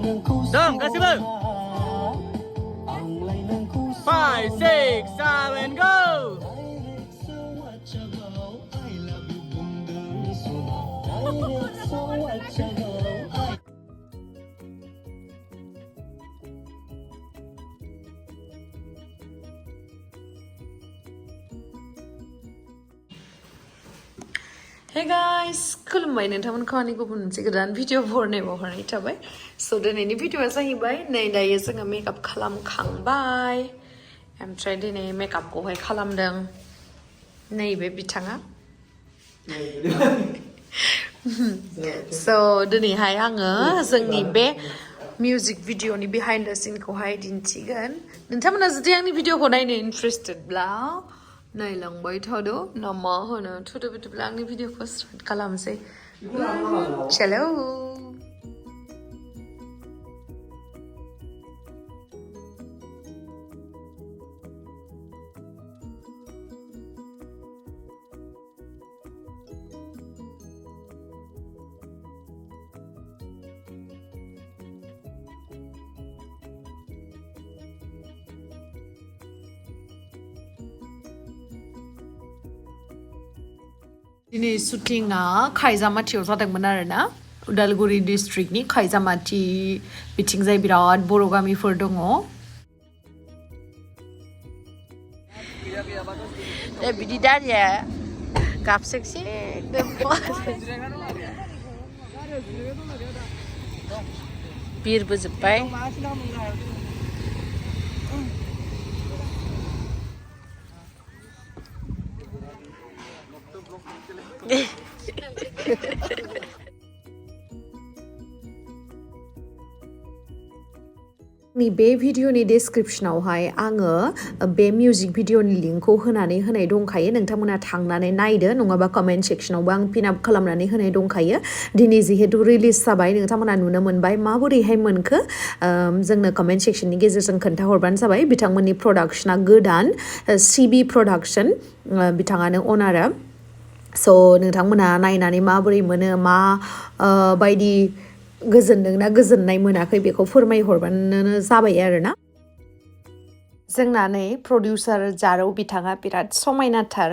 Dong, kasih bang. 5, 6, 7, go. Hey guys, Khulumbai नोंथांमोनखौ आंनि गुबुन मोनसे गोदान भिडिअ बरनायाव हरनाय थाबाय। So दिनैनि भिडिअआ जाहैबाय नै दायो जोङो मेकआप खालामखांबाय। ओमफ्राय दिनै मेकआपखौहाय खालामदों नैबे बिथाङा। So दिनैहाय आङो जोंनि बे मिउजिक भिडिअनि बिहाइन्ड द सिनखौहाय दिन्थिगोन। नोंथांमोना जुदि आंनि भिडिअखौ नायनो इन्टारेस्टेडब्ला नायलांबाय थादो ना मा होनो थुदो बिदिब्ला आंनि भिडिअखौ स्टार्ट खालामसै। चलो दिनै शुटिंआ खायजामाथियाव जादोंमोन आरोना उदालगुरि डिस्ट्रिक्टनि खायजामाथि बिथिंजाय बिराद बर' गामिफोर दङ। दा बिदि दारिया गाबसोसै बिरबोजोब्बाय। बे भिडिअनि डिसक्रिपसनावहाय आङो बे मिउजिक भिडिअनि लिंकखौ होनानै होनाय दंखायो। नोंथांमोना थांनानै नायदो नङाबा कमेन्ट सेक्सनावबो आं पिन आप खालामनानै होनाय दंखायो। दिनै जिहेतु रिलिज जाबाय नोंथांमोना नुनो मोनबाय माबोरैहाय मोनखो जोंनो कमेन्ट सेक्सननि गेजेरजों खोन्थाहरबानो जाबाय। बिथांमोननि प्रडाक्शना gwdan सिबि प्रडाक्शन बिथाङानो अनारा। स' नोंथांमोना नायनानै माबोरै मोनो मा बायदि गोजोनदोंना गोजोननाय मोनाखै बेखौ फोरमायहरबानो जाबाय आरोना। जोंना नै प्रडिउसार जारौ बिथाङा बिराद समायनाथार।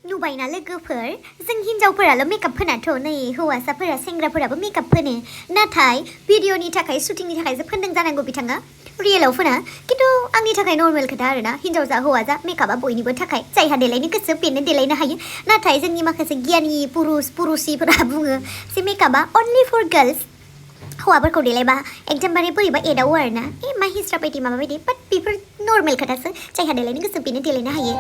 नुबायना लोगोफोर जों हिन्जावफोराल' मेकआप फोनाथ' नै हौवासाफोरा सेंग्राफोराबो मेकआप फोनो। नाथाय भिडिअनि थाखाय शुटिंनि थाखायसो फोनदों जानांगौ बिथाङा रियेलाव फोना। खिन्थु आंनि थाखाय नर्मेल खोथा आरोना हिन्जाव जा हौवा जा मेकआपआ बयनिबो थाखाय जायहा देलायनो गोसो बेनो देलायनो हायो। नाथाय जोंनि माखासे गियानि पुरुसिफोरा बुङो जे मेकआपआ अनलि फर गार्ल्स। हौवाफोरखौ देलायबा एकदमबारे बोरैबा एदावो आरोना मा हिस्रा बायदि माबा बायदि। बाट बेफोर नर्मेल खोथासो जायहा देलायनो गोसो बेनो देलायनो हायो।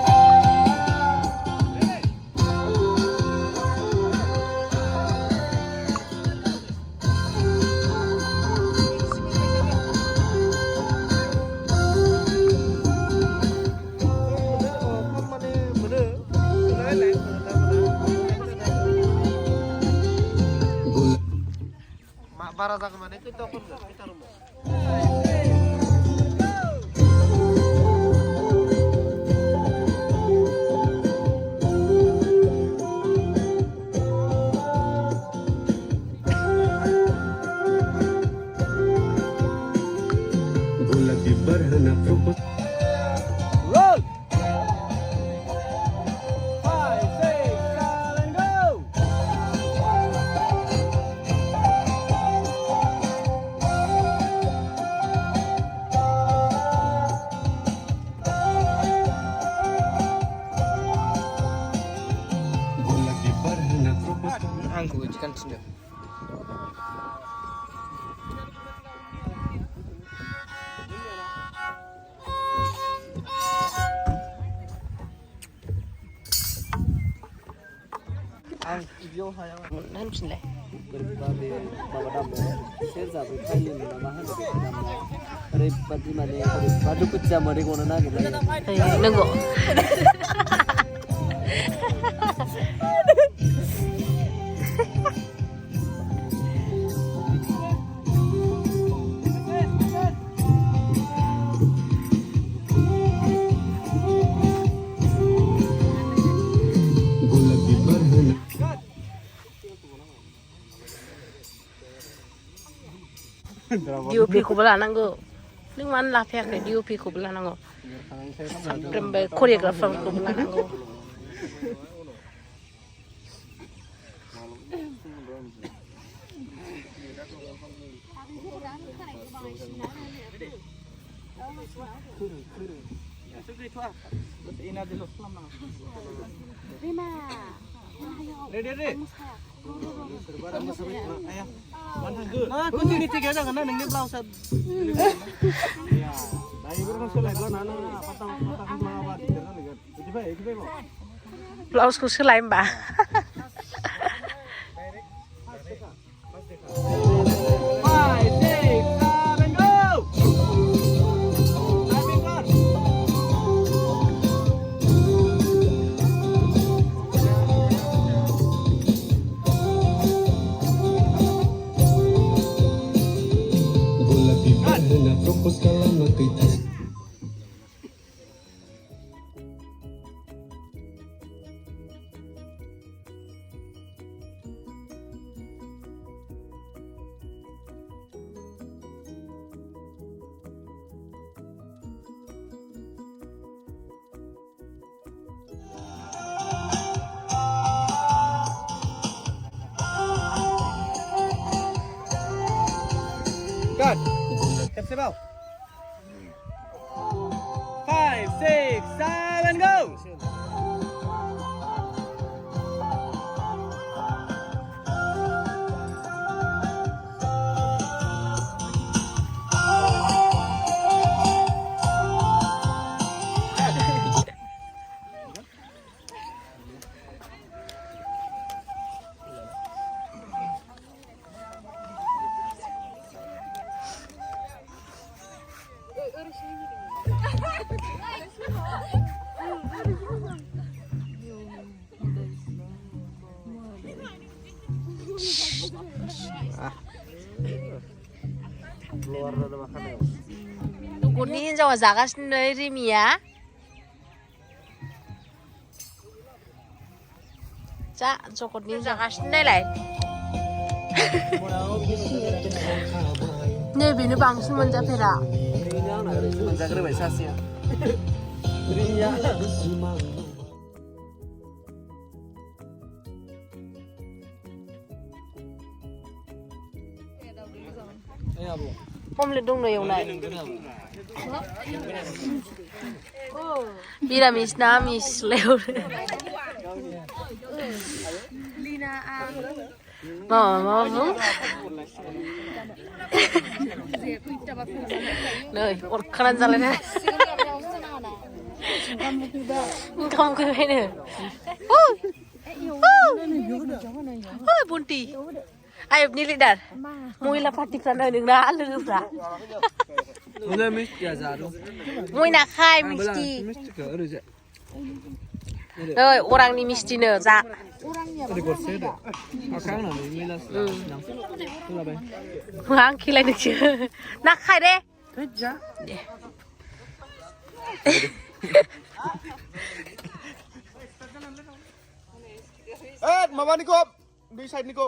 बारा जागोन माने खैथाखौ angku di kan sini. Ang video hayang nan sini. Berbagai bawa damu, saya jadi kali ni nama han. Repati mana? Baju pecah mari kono nak kita. Nengok. DOP-खौबो लानांगौ नों मानो लाफायाखै DOP-खौबो लानांगौ सानफ्रोमबो करिय'ग्राफारखौबो लानांगौ continuity gaya jangan neng blouse ब्लाउसखौ सोलाय होमबा Good. Kẹp xếp vào. 5, 6, 7, go. गथ'नि हिनजावा जागासिनो रिमिया जा जगतनि जागासिनो नायलाय नै बेनो बांसिन मोनजाफेरा मोनजाग्रोबाय सासेया रिमिया अमलेट दंनो एवनाय मिरामिस ना आमिस लेवरे मामा बुं नै अरखानानै जालायनाय ओंखाम उखैबायनो बन्टि आयबनि लिडार महिला पार्टिफ्रानो नोंना लोगोफ्रा मयना खाय मिस्टि नै अरांनि मिस्टिनो जा आं खेलायनोसो ना खाय दे माबानिखौ बे साइडनिखौ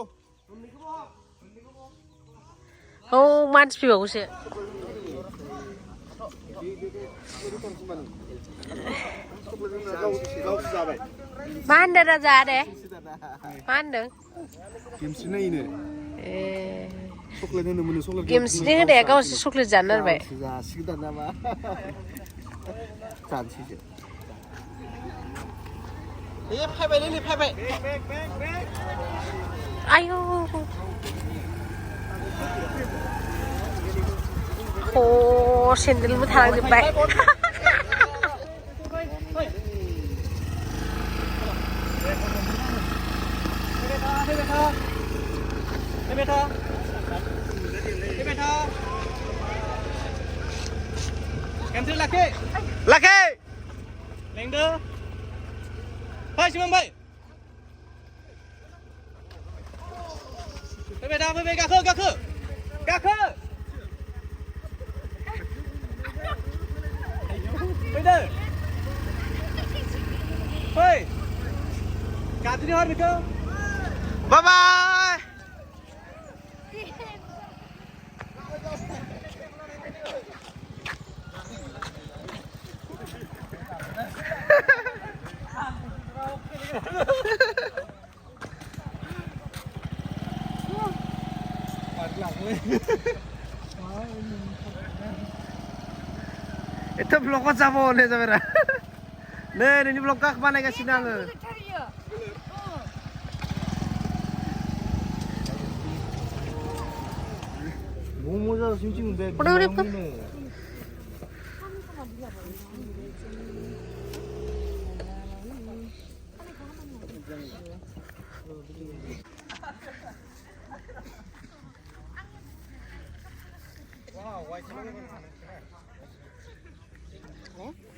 औ मानसि फैबावोसो मा होनदों राजा दे मा होनदों गेमस्रि होनाया गावसो चक्लेट जानो नारबाय आयौ सेन्देलबो थालांजोब्बाय Laki Lengdo Hai si Mumbai Phê gà khơ Bây giờ Ôi Cả tí đi hơn cơ Bye bye Itu vlog kok sama nih kamera. Nih, ini vlog kak mana kasih nang. Mau jauh sini beg.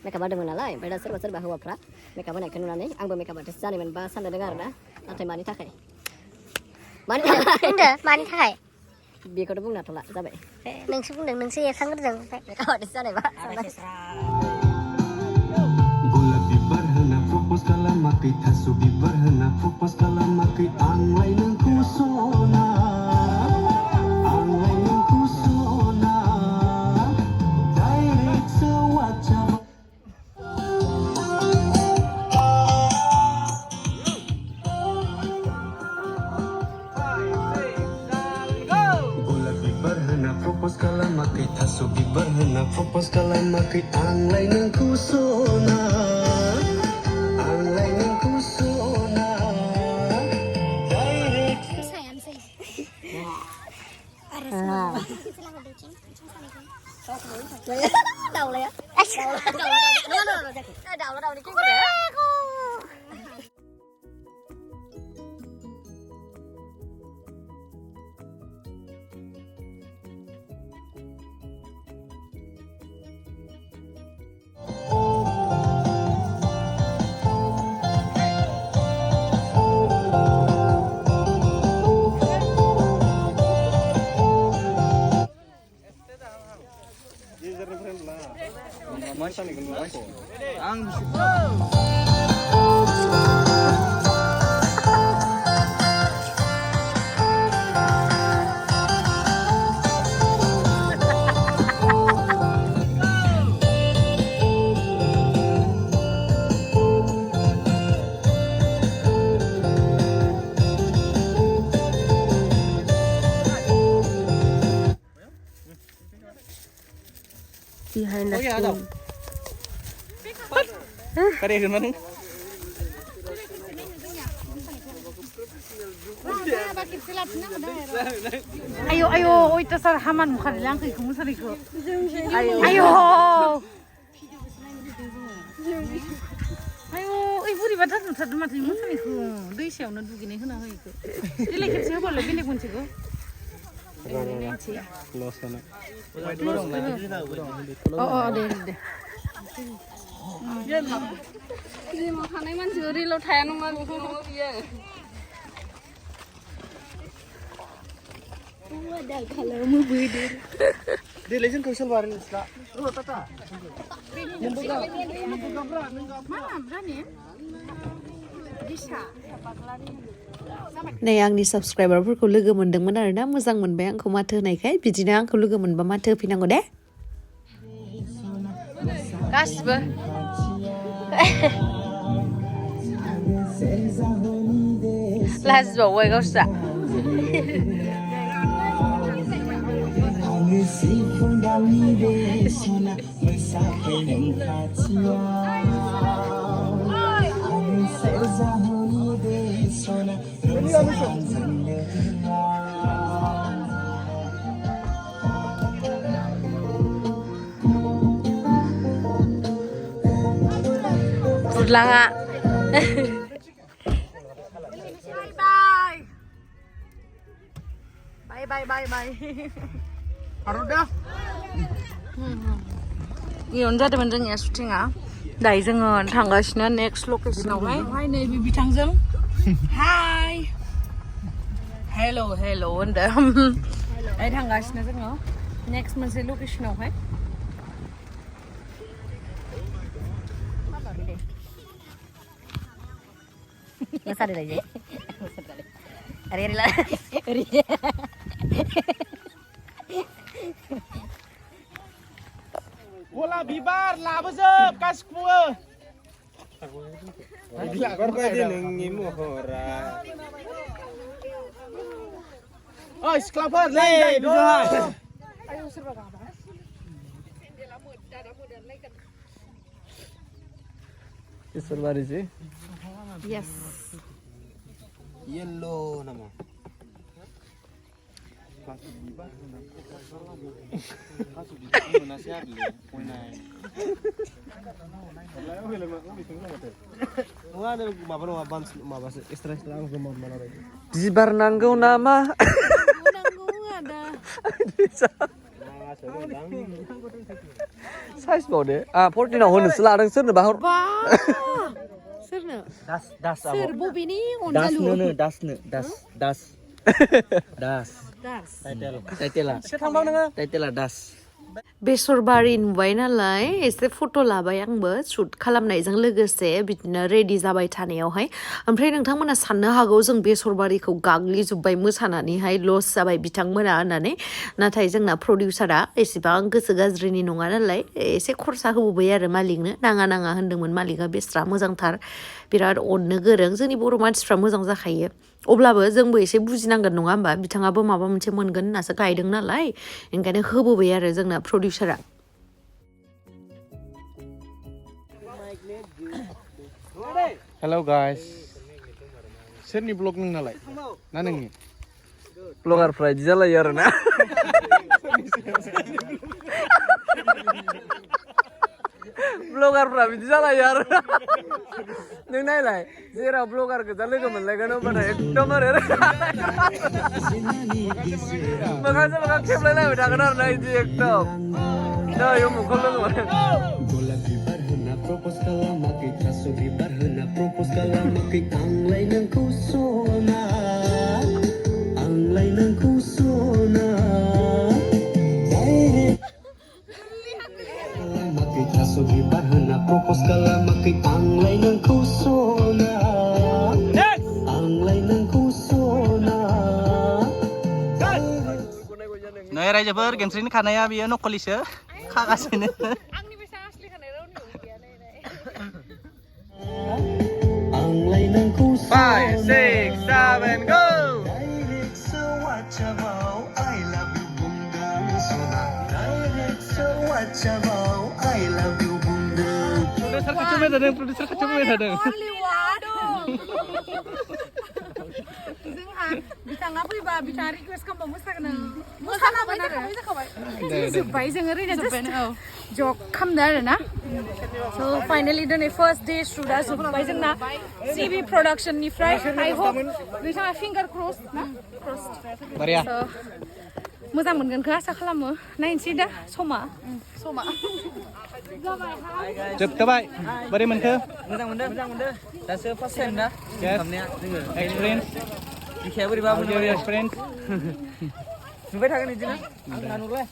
Mereka pada mengenalai, pada serba hawapra. Mereka mana kenulannya, angbo mereka pada sana membahas sana dengar dah. Nanti mani tak hay. Mani थाखाय biar kau nak tolak, jabai. नोंसो बुंदों नोंसो एरखांग्रोदों ओमफ्राय Mereka pada sana bah. Gula bibar hwnna propose kalamakai Thaso Bibar hwnna propose kalamakai angni nang kusona direct sewaca Gula bibar hwnna propose kalamakai Thaso Bibar hwnna propose kalamakai angni nang kusona Đầu lên. Đầu đi cái behind the scene. Kare kan mana? Ayo, oi tasar haman mukhar lang kay kumusari ko. Ayo, oi buri batas nusar mati musari ko. Dui siaw na dugine huna hoy ko. Dile kepsi haba le bile kunci ko. Close kan? Oh, deh. Ini makannya man juri lo tayang nomor buku dia. Ada khalamw boibw. Dia legend kau selwarin isla. Mana berani? Bisa. नै आंनि साबस्क्राइबारफोरखौ लोगो मोनदोंमोन आरोना मोजां मोनबाय आंखौ माथो होनायखाय बिदिनो आंखौ लोगो मोनबा माथो होफैनांगौ दे गासिबो लाजिबावबाय गावस्रा Langa. Bye. Arudah. 이런 자들은 정말 슈팅아. 나이정은 당가시는 next location away. Này bị thằng dưng. Hi. Hello. And Đây 당가시는 정말 next month location away. Masa ada lagi? Hari lah. Bola bibar lah besar kas kuah. Berbeda nengi muhora. Oh, sklaver le, bisa. Ayo serba apa? Iswarbari sih. Yes. Yellow nama. Bibar nanggu nama. Size bawa deh. Portina hon selarang sana bahur. Serna. Das Ser bobini on Das dalu. ne das. Title das. बेसरबारि नुबाय नालाय एसे फट' लाबाय आंबो shoot खालामनायजों लोगोसे बिदिनो ready जाबाय थानायावहाय ओमफ्राय नोंथांमोना साननो हागौ जों बेसरबारिखौ गाग्लिजोब्बाय मोसानानैहाय लस जाबाय बिथांमोना होननानै नाथाय जोंना प्रडिउसारा एसेबां गोसो गाज्रिनि नङा नालाय एसे खरसा होबोबाय आरो मालिकनो नाङा होन्दोंमोन मालिकआ बेस्रा मोजांथार बिराद अननो गोरों जोंनि बर' मानसिफ्रा मोजां जाखायो अब्लाबो जोंबो एसे बुजिनांगोन नङा होमबा बिथाङाबो माबा मोनसे मोनगोन होननासो गायदों नालाय ओंखायनो होबोबाय आरो जोंना प्रडिउसारा Hello guys. Soरनि ब्लग नोंनालाय ना नोंनि ब्लगारफ्रा इदि जालायो आरो ना ब्लगारफ्रा बिदि जालायो आरो नों नायलाय जेराव ब्लगार गोजा लोगो मोनलायगोन होमबाथाय एकदम ओरै मोखांजों मोखां खेबलायलायबाय थागोन आरो ना इदि एकदम नै उमुखौ लोगो मोनो Golapi barhana propose kalamakai Thaso Bibar hana propose kalamakai Anglai nangku sona Kalamakai Thaso Bibar hana propose kalamakai Anglai nangku sona Nah, raja ber, gensrin kanaya biar nokolisnya, kakasnya. Angni bisa asli kan era nih. 5, 6, 7, go! Produser kecumnya datang. Waduh. Bisa ngapain ba? Bisa request kamu musakan. Musakan apa nih? Jabai jangan rida just jok kam dar na. So finally done first day sudah jabai jangan CB production ni fry. I hope bisa finger crossed na. Crossed. Maria. So मोजां मोनगोनखौ आसा खालामो नायनोसै दा समा जोबथाबाय बोरै मोनखो मोजां मोनदों दासो फार्स्ट टाइम ना खालामनाया जोङो एक्सपिरियेन्स बिखाया बोरैबा मोनो एक्सपिरियेन्स नुबाय थागोन बिदिनो आं नुबाय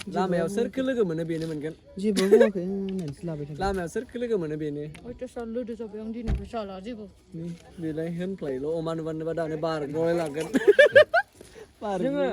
लामायाव सोरखौ लोगो मोनो बेनो मोनगोन जेबो बुङाखै मानसि लाबाय थादों लामायाव सोरखौ लोगो मोनो बेनो अयथासार लोदो जाबाय आं दिनैबो जाला जेबो बेलाय होनफ्लायल' अमा नुबानोबा दानो बारग'लाय लागोन जोङो